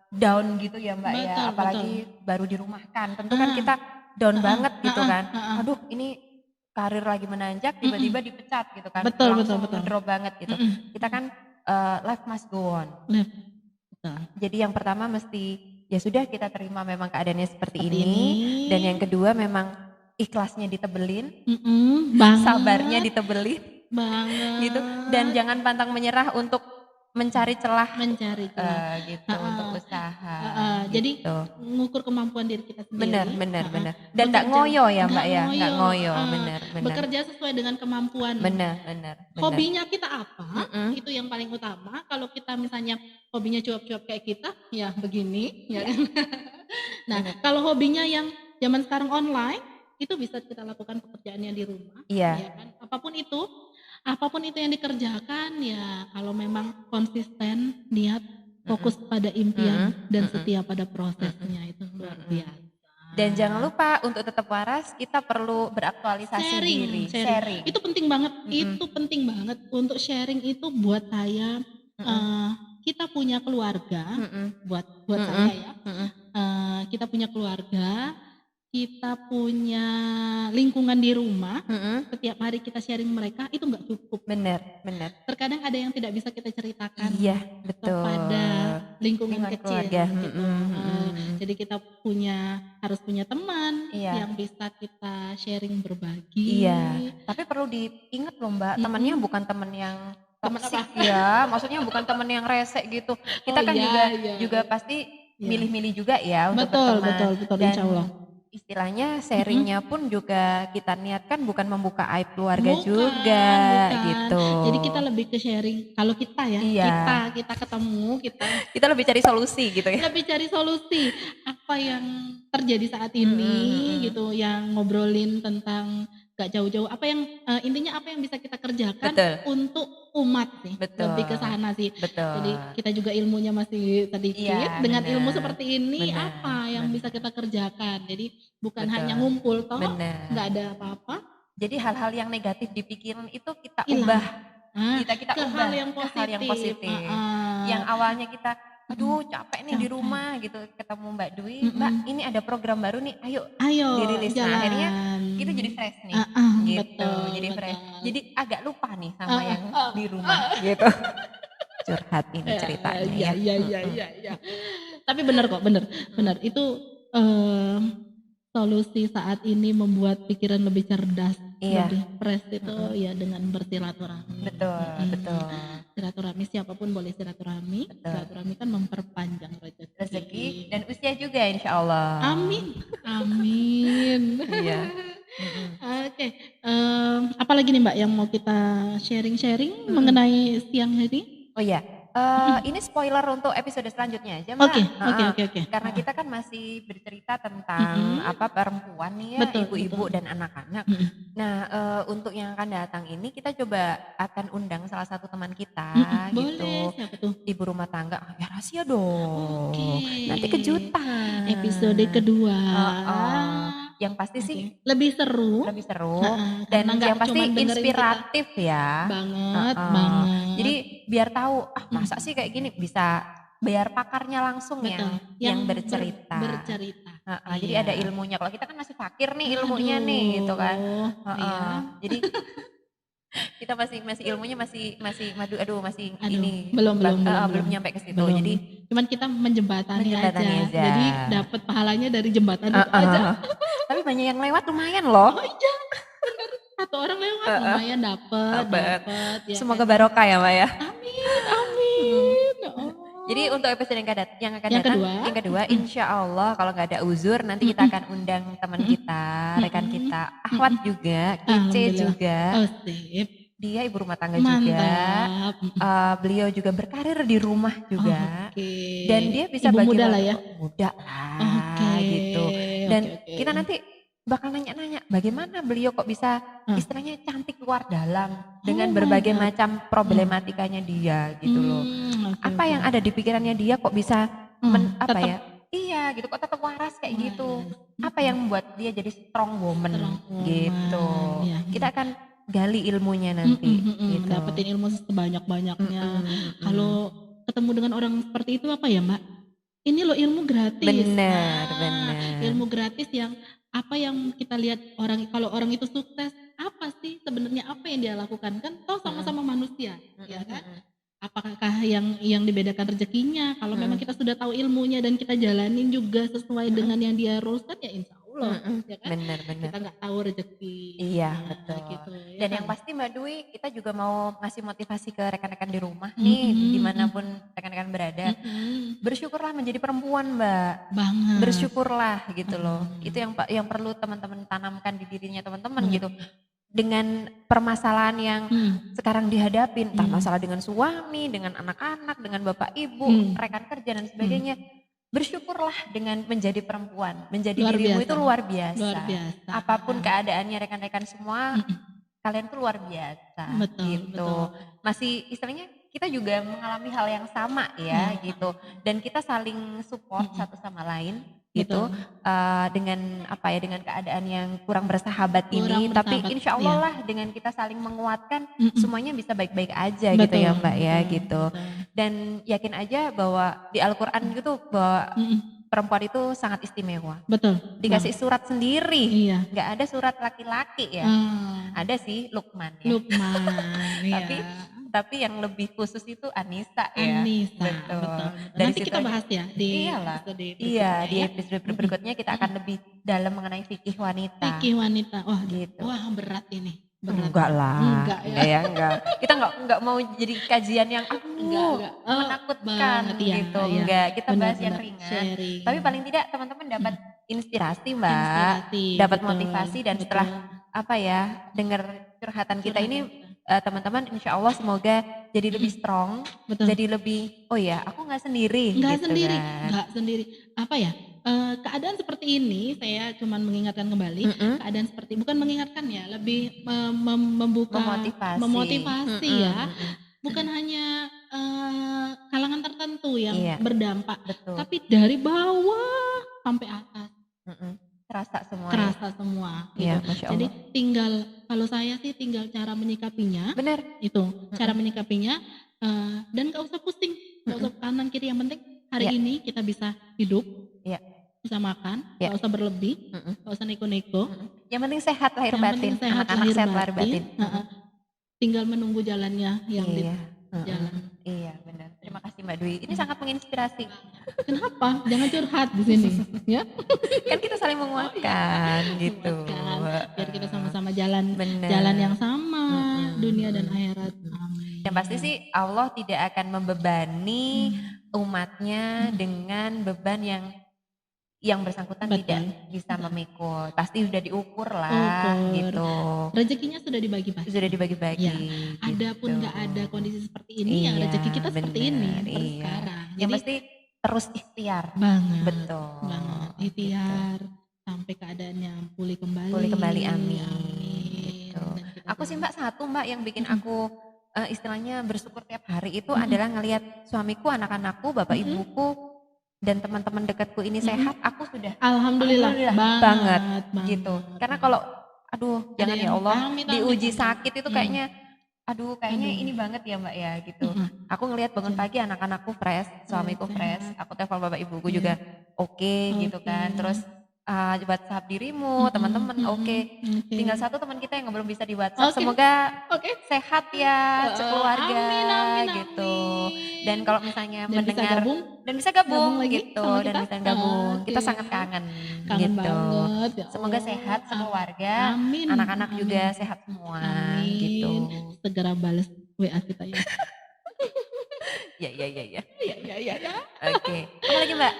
down gitu ya Mbak. Betul, ya, apalagi baru dirumahkan. Tentu kan kita down banget gitu kan. Aduh, ini karir lagi menanjak tiba-tiba dipecat gitu kan. Betul. Drop banget gitu. Kita kan life must go on. Betul. Jadi yang pertama mesti ya sudah kita terima memang keadaannya seperti ini. Dan yang kedua memang ikhlasnya ditebelin, sabarnya ditebelin, gitu. Dan jangan pantang menyerah untuk mencari celah gitu untuk usaha. Jadi mengukur kemampuan diri kita sendiri. Benar. Dan enggak ngoyo ya Mbak ya, enggak ngoyo, benar. Bekerja sesuai dengan kemampuan. Benar. Hobinya kita apa? Itu yang paling utama. Kalau kita misalnya hobinya cuap-cuap kayak kita, ya begini, ya kan. Nah, kalau hobinya yang zaman sekarang online, itu bisa kita lakukan pekerjaannya di rumah, ya kan. Apapun itu yang dikerjakan ya kalau memang konsisten, niat, fokus pada impian dan setia pada prosesnya itu luar biasa. Dan jangan lupa untuk tetap waras kita perlu beraktualisasi diri. Sharing. Itu penting banget. Itu penting banget untuk sharing itu buat saya. Kita punya keluarga, buat saya ya. Kita punya keluarga. Kita punya lingkungan di rumah, setiap hari kita sharing mereka itu nggak cukup. Benar. Terkadang ada yang tidak bisa kita ceritakan kepada lingkungan kecil. Keluarga. Gitu. Jadi kita harus punya teman yang bisa kita sharing berbagi. Iya. Tapi perlu diingat loh Mbak, temannya bukan teman yang toksik ya, maksudnya bukan teman yang resek gitu. Kita juga pasti milih-milih juga ya untuk berteman. Betul, insya Allah. Istilahnya sharingnya pun juga kita niatkan bukan membuka aib keluarga juga. Gitu. Jadi kita lebih ke sharing. Kalau kita ya, kita ketemu, kita lebih cari solusi gitu ya. Lebih cari solusi apa yang terjadi saat ini gitu, yang ngobrolin tentang gak jauh-jauh apa yang intinya apa yang bisa kita kerjakan untuk umat sih. Lebih ke sana sih. Jadi kita juga ilmunya masih sedikit, dengan ilmu seperti ini apa yang bisa kita kerjakan. Jadi bukan hanya ngumpul toh, nggak ada apa-apa. Jadi hal-hal yang negatif di pikiran itu kita ubah. Kita ubah hal yang positif. Yang awalnya kita aduh capek nih di rumah gitu, ketemu Mbak Dwi, Mbak ini ada program baru nih, ayo dirilis. Nah, akhirnya kita jadi fresh nih, gitu, jadi fresh. Jadi agak lupa nih sama yang di rumah, gitu. Curhat ini ceritanya. Iya. Tapi benar kok, benar. Itu solusi saat ini membuat pikiran lebih cerdas, lebih fresh itu ya dengan bersilaturahmi. Betul. Silaturahmi siapapun boleh silaturahmi. Silaturahmi kan memperpanjang rezeki dan usia juga insya Allah. Amin. Iya. Oke. Apalagi nih Mbak yang mau kita sharing mengenai siang hari? Oh iya. Ini spoiler untuk episode selanjutnya aja Mbak. Oke. Karena kita kan masih bercerita tentang perempuan nih ya, ibu-ibu dan anak-anak. Nah, untuk yang akan datang ini kita coba akan undang salah satu teman kita gitu. Boleh, siapa tuh? Ibu rumah tangga. Ya rahasia dong. Nanti kejutan. Episode kedua. Yang pasti sih lebih seru. Dan yang pasti inspiratif ya. Banget. Jadi biar tahu masa sih kayak gini, bisa biar pakarnya langsung yang bercerita. Jadi ada ilmunya. Kalau kita kan masih fakir nih ilmunya nih gitu kan. Jadi kita masih ilmunya masih ini belum nyampe ke situ. Jadi cuman kita menjembatani aja. Jadi dapat pahalanya dari jembatan itu aja. Tapi banyak yang lewat lumayan loh. Oh iya. Satu orang lewat lumayan dapat. Ya, semoga barokah ya Mbak ya. Amin. Jadi untuk episode yang akan Yang datang, kedua, yang kedua, insya Allah kalau nggak ada uzur nanti kita akan undang teman kita, rekan kita, Ahwat juga, Kece Alhamdulillah. juga. Oh, sip. Dia ibu rumah tangga juga. Mantap. Beliau juga berkarir di rumah juga. Oke. Dan dia bisa Ibu bagi muda lah waktu ya. muda lah Oke. gitu. Dan Oke. kita nanti bakal nanya-nanya bagaimana beliau kok bisa istilahnya cantik luar dalam dengan berbagai macam problematikanya dia gitu loh. Apa yang ada di pikirannya dia kok bisa apa ya? Iya gitu, kok tetap waras kayak gitu. Apa yang membuat dia jadi strong woman gitu. Ya. Kita akan gali ilmunya nanti gitu. Dapetin ilmu sebanyak-banyaknya. Kalau ketemu dengan orang seperti itu apa ya Mbak? Ini loh ilmu gratis. Benar. Ilmu gratis yang apa yang kita lihat kalau orang itu sukses, apa sih sebenarnya apa yang dia lakukan, kan toh sama-sama manusia, ya kan? Apakah yang dibedakan rezekinya? Kalau memang kita sudah tahu ilmunya dan kita jalanin juga sesuai dengan yang dia ruluskan, ya insya Allah, ya kan? Benar. Kita nggak tahu rezeki. Iya, betul. Gitu, ya Dan kan? yang pasti Mbak Dwi, kita juga mau ngasih motivasi ke rekan-rekan di rumah nih, dimanapun rekan-rekan berada. Bersyukurlah menjadi perempuan Mbak. Banget. Bersyukurlah gitu loh. Itu yang perlu teman-teman tanamkan di dirinya teman-teman gitu. Dengan permasalahan yang sekarang dihadapin, entah masalah dengan suami, dengan anak-anak, dengan bapak ibu, rekan kerja dan sebagainya. Bersyukurlah dengan menjadi perempuan, menjadi dirimu itu luar biasa. Luar biasa. Apapun keadaannya rekan-rekan semua, kalian tuh luar biasa. Betul. Masih istilahnya kita juga mengalami hal yang sama ya gitu. Dan kita saling support satu sama lain gitu. Dengan apa ya, dengan keadaan yang kurang bersahabat ini, tapi insya Allah lah dengan kita saling menguatkan semuanya bisa baik-baik aja gitu ya Mbak ya gitu. Dan yakin aja bahwa di Al-Quran gitu bahwa perempuan itu sangat istimewa. Betul. Dikasih surat sendiri. Iya. Nggak ada surat laki-laki ya. Ada sih Luqman ya. Tapi yang lebih khusus itu Anissa ya. Betul. Nanti kita bahas ya di episode berikutnya kita akan lebih dalam mengenai fikih wanita. Fikih wanita. Wah, gitu. Wah berat ini. Enggak lah. Enggak. Kita enggak mau jadi kajian yang menakutkan gitu. Enggak, kita bahas yang ringan. Tapi paling tidak teman-teman dapat inspirasi Mbak. Dapat motivasi dan setelah apa ya, dengar curhatan kita ini teman-teman insya Allah semoga jadi lebih strong, jadi lebih aku nggak sendiri. Nggak sendiri. Apa ya? Keadaan seperti ini saya cuman mengingatkan kembali keadaan seperti bukan mengingatkan ya, lebih membuka memotivasi ya. Bukan hanya kalangan tertentu yang berdampak, tapi dari bawah sampai atas. Terasa semua gitu. Ya, jadi tinggal kalau saya sih tinggal cara menyikapinya. Benar. Itu cara menyikapinya dan gak usah pusing, gak usah kanan kiri, yang penting hari ini kita bisa hidup, bisa makan, gak usah berlebih, gak usah neko-neko. Yang penting sehat lahir batin, anak-anak sehat lahir batin. Tinggal menunggu jalannya yang di jalan. Iya benar. Terima kasih Mbak Dwi. Ini sangat menginspirasi. Kenapa? Jangan curhat di sini, ya. Kan kita saling menguatkan gitu. Biar kita sama-sama jalan yang sama, dunia dan akhirat. Amin. Yang pasti sih Allah tidak akan membebani umatnya dengan beban yang bersangkutan tidak bisa memikul. Pasti sudah diukur lah gitu. Rezekinya sudah dibagi-bagi. Ya. Gitu. Adapun nggak ada kondisi seperti ini, ya rezeki kita seperti ini sekarang. Yang pasti terus ikhtiar. Banget. Betul. Banget. Ikhtiar sampai keadaannya pulih kembali. Amin. Gitu. Aku sih Mbak yang bikin aku istilahnya bersyukur tiap hari itu adalah ngelihat suamiku, anak-anakku, bapak ibuku dan teman-teman dekatku ini sehat, aku sudah alhamdulillah banget gitu. Karena kalau jangan ya Allah diuji sakit itu kayaknya kayaknya ini banget ya Mbak ya gitu. Aku ngelihat bangun pagi anak-anakku fresh, suamiku fresh, aku telepon bapak ibuku juga oke gitu kan. Terus WhatsApp dirimu, teman-teman oke. Tinggal satu teman kita yang belum bisa di WhatsApp. Semoga sehat ya sekeluarga gitu. Dan kalau misalnya mendengar dan bisa gabung gitu dan bisa gabung, kita sangat kangen gitu. Banget, ya semoga sehat sekeluarga, anak-anak juga sehat semua gitu. Segera balas WA kita ya. Ya. Ya. Oke. Apa lagi Mbak?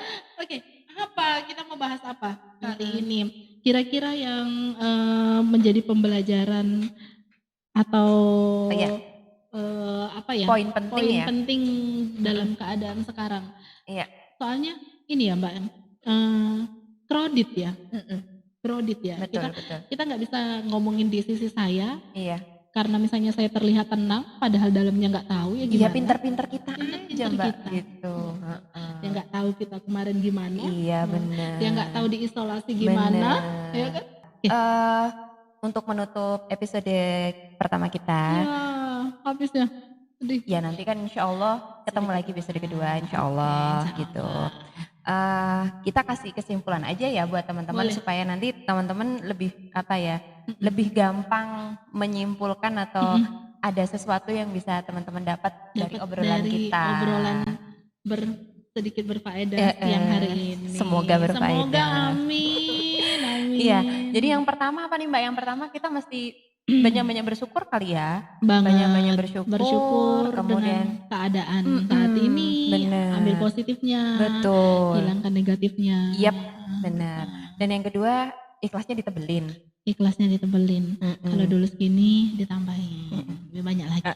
Oke, apa? Kita mau bahas apa kali ini? Kira-kira yang menjadi pembelajaran atau apa ya? Poin penting Poin ya. penting dalam keadaan sekarang. Iya. Soalnya ini ya Mbak, kredit ya. Kredit ya. Betul. Kita nggak bisa ngomongin di sisi saya. Iya. Karena misalnya saya terlihat tenang, padahal dalamnya nggak tahu ya gimana. Iya, pinter-pinter kita aja Mbak kita. gitu. Dia nggak tahu kita kemarin gimana. Iya benar. Dia nggak tahu diisolasi gimana, ya kan? Untuk menutup episode pertama kita. Ya, habis ya. Sedih. Ya nanti kan insya Allah ketemu lagi episode kedua insya Allah gitu. Kita kasih kesimpulan aja ya buat teman-teman supaya nanti teman-teman lebih lebih gampang menyimpulkan atau ada sesuatu yang bisa teman-teman dapat dari obrolan kita. Obrolan sedikit berfaedah yang hari ini. Semoga berfaedah. Semoga, amin. Iya, jadi yang pertama apa nih Mbak? Yang pertama kita mesti banyak-banyak bersyukur kali ya. Banyak-banyak bersyukur kemudian dengan keadaan saat ini. Bener. Ambil positifnya. Betul. Hilangkan negatifnya. Yap, benar. Dan yang kedua, ikhlasnya ditebelin. Kalau dulu segini ditambahin. Lebih banyak lagi.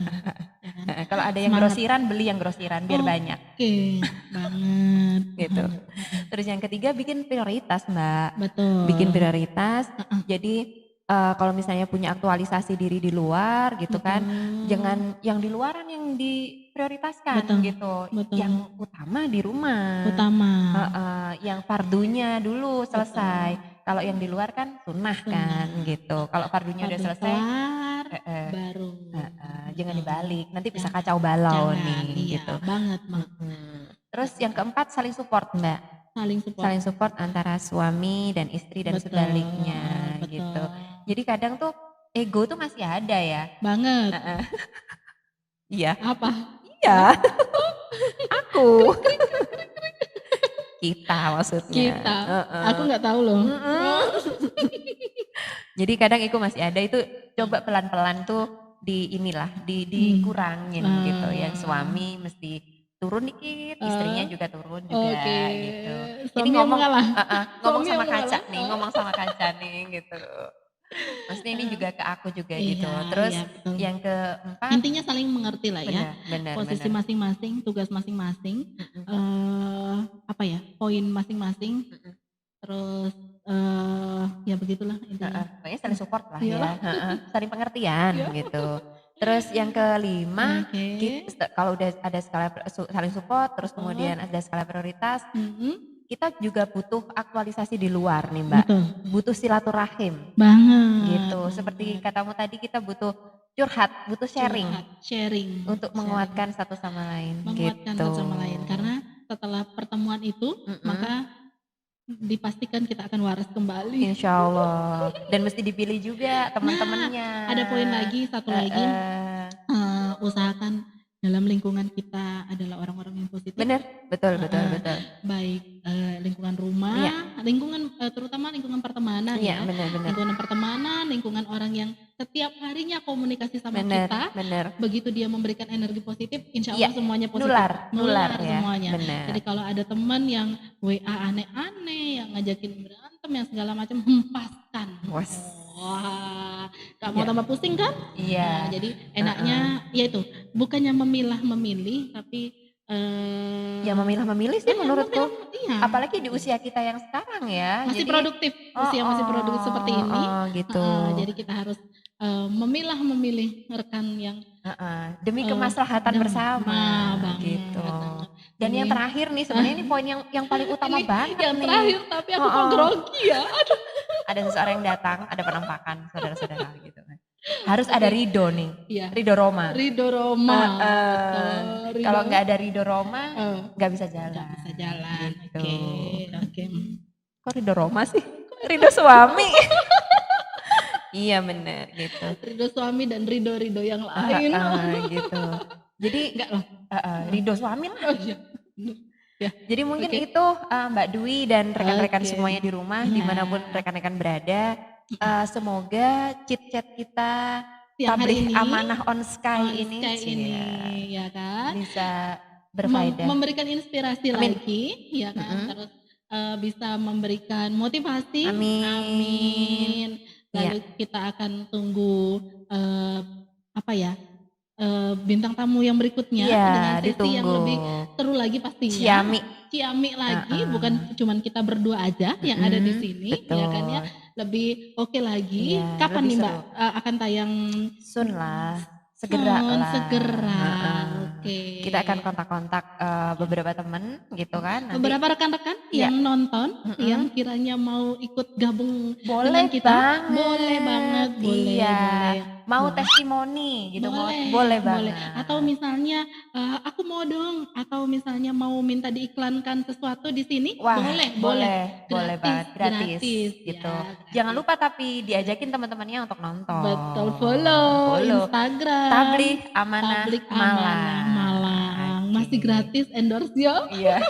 Kalau ada yang grosiran, beli yang grosiran biar banyak. Oke, banget. Gitu. Terus yang ketiga, bikin prioritas Mbak. Betul. Bikin prioritas. Jadi kalau misalnya punya aktualisasi diri di luar gitu kan, jangan yang di luaran yang diprioritaskan gitu. Yang utama di rumah. Yang fardunya dulu selesai. Kalau yang di luar kan sunnah kan gitu. Kalau fardunya udah selesai, baru. Jangan dibalik. Nanti bisa kacau balau nih gitu. Banget. Terus yang keempat, saling support Mbak. Saling support antara suami dan istri dan sebaliknya gitu. Jadi kadang tuh ego tuh masih ada ya. Banget. Iya. Apa? Iya. Aku. Kita maksudnya. Kita. Aku nggak tahu loh. Jadi kadang ego masih ada, itu coba pelan-pelan tuh dikurangin gitu. Yang suami mesti turun dikit, istrinya juga turun juga gitu. Jadi ngomong sama kaca nih, gitu. Maksudnya ini juga ke aku juga gitu. Terus yang keempat, intinya saling mengerti lah ya. Posisi masing-masing, tugas masing-masing, poin masing-masing. Terus ya begitulah intinya. Pokoknya saling support lah ya. Saling pengertian gitu. Terus yang kelima, kalau udah ada skala saling support, terus kemudian ada skala prioritas, kita juga butuh aktualisasi di luar nih Mbak. Butuh silaturahim. Banget. Gitu. Seperti katamu tadi, kita butuh curhat, butuh sharing. Untuk menguatkan satu sama lain. Menguatkan satu sama lain. Karena setelah pertemuan itu, maka dipastikan kita akan waras kembali. Insya Allah. Dan mesti dipilih juga teman-temannya. Ada poin lagi, satu lagi. Usahakan dalam lingkungan kita adalah orang-orang yang positif. Benar, betul. Baik lingkungan rumah, terutama lingkungan pertemanan ya. Benar. Lingkungan pertemanan, lingkungan orang yang setiap harinya komunikasi sama kita. Benar. Begitu dia memberikan energi positif, insya Allah semuanya positif. Nular ya. Semuanya. Benar. Jadi kalau ada teman yang WA aneh-aneh, yang ngajakin berantem, yang segala macam, hempaskan. Wah, gak mau tambah pusing kan? Iya. Nah, jadi enaknya yaitu bukannya memilih tapi ya memilih sih menurutku. Iya. Apalagi di usia kita yang sekarang ya. Masih produktif, masih produktif seperti ini. Gitu. Jadi kita harus memilih rekan yang demi kemaslahatan bersama gitu. Dan yang terakhir nih, sebenarnya ini poin yang paling utama banget yang nih. Terakhir tapi aku kok grogi ya. Aduh. Ada seseorang yang datang, ada penampakan saudara-saudara gitu kan. Harus ada ridho nih. Iya. Ridho Roma. Kalau nggak ada ridho Roma, nggak bisa jalan. Gitu. Oke. Kok ridho Roma sih? Ridho suami. Iya benar gitu. Ridho suami dan ridho yang lain. Gitu. Jadi enggak lah. Ridho suami lah. Ya. Jadi mungkin itu Mbak Dwi dan rekan-rekan semuanya di rumah, dimanapun rekan-rekan berada, semoga chit-chat kita tabligh amanah on sky ini ya kan? bisa berfaedah. memberikan inspirasi Amin. lagi, ya kan? Terus bisa memberikan motivasi. Amin. Amin. Lalu kita akan tunggu apa ya? Bintang tamu yang berikutnya dengan sesi yang lebih seru lagi pastinya. Ciami lagi, bukan cuman kita berdua aja yang ada di sini, ya kan ya. Lebih oke lagi. Kapan nih Mbak akan tayang? Soon lah. Segera lah. Segera. Oke. Kita akan kontak-kontak beberapa teman gitu kan. Nanti. Beberapa rekan-rekan yang nonton yang kiranya mau ikut gabung boleh dengan kita. Banget. Boleh banget. Boleh. Mau testimoni gitu. Boleh banget. Atau misalnya aku mau dong, atau misalnya mau minta diiklankan sesuatu di sini. Wah, boleh banget. Gratis gitu. Ya, jangan lupa tapi diajakin teman-temannya untuk nonton. Betul, follow Instagram Tabligh Amanah Malang. Masih gratis endorse yo. Iya.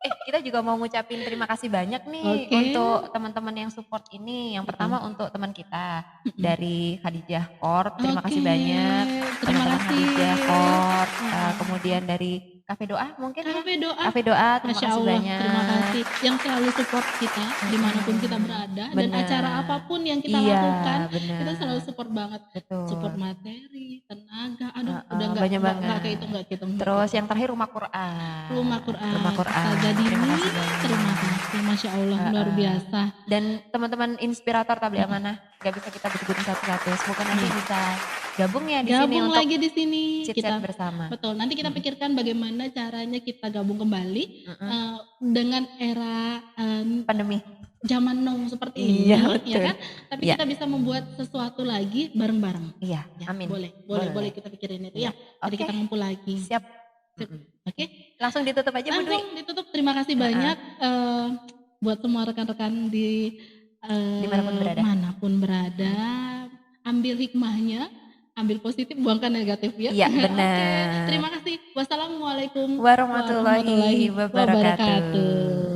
Kita juga mau ngucapin terima kasih banyak nih untuk teman-teman yang support ini. Yang pertama untuk teman kita dari Khadijah Corp, terima kasih banyak. Terima kasih Khadijah Corp. Kemudian dari Cafe Doa mungkin Cafe Doa, terima Masya kasih Allah, banyak. Terima kasih yang selalu support kita dimanapun kita berada. Dan acara apapun yang kita lakukan, kita selalu support banget. Support materi, tenaga, udah nggak kehitung. Terus yang terakhir Rumah Quran. Jadi terima kasih, Masya Allah, luar biasa. Dan teman-teman inspirator Tabligh Amanah, gak bisa kita sebutin satu-satu. Semoga nanti bisa gabung ya di sini untuk lagi di sini kita bersama. Betul. Nanti kita pikirkan bagaimana caranya kita gabung kembali dengan era pandemi zaman now seperti ini, ya kan? Tapi kita bisa membuat sesuatu lagi bareng-bareng. Iya, amin. Boleh kita pikirin itu ya. Jadi kita ngumpul lagi. Siap. Oke. Langsung ditutup aja Bu Dwi. Langsung ditutup. Terima kasih banyak buat semua rekan-rekan di manapun berada. Ambil hikmahnya, ambil positif, buangkan negatif ya. Iya, benar. Oke. Terima kasih. Wassalamualaikum warahmatullahi wabarakatuh.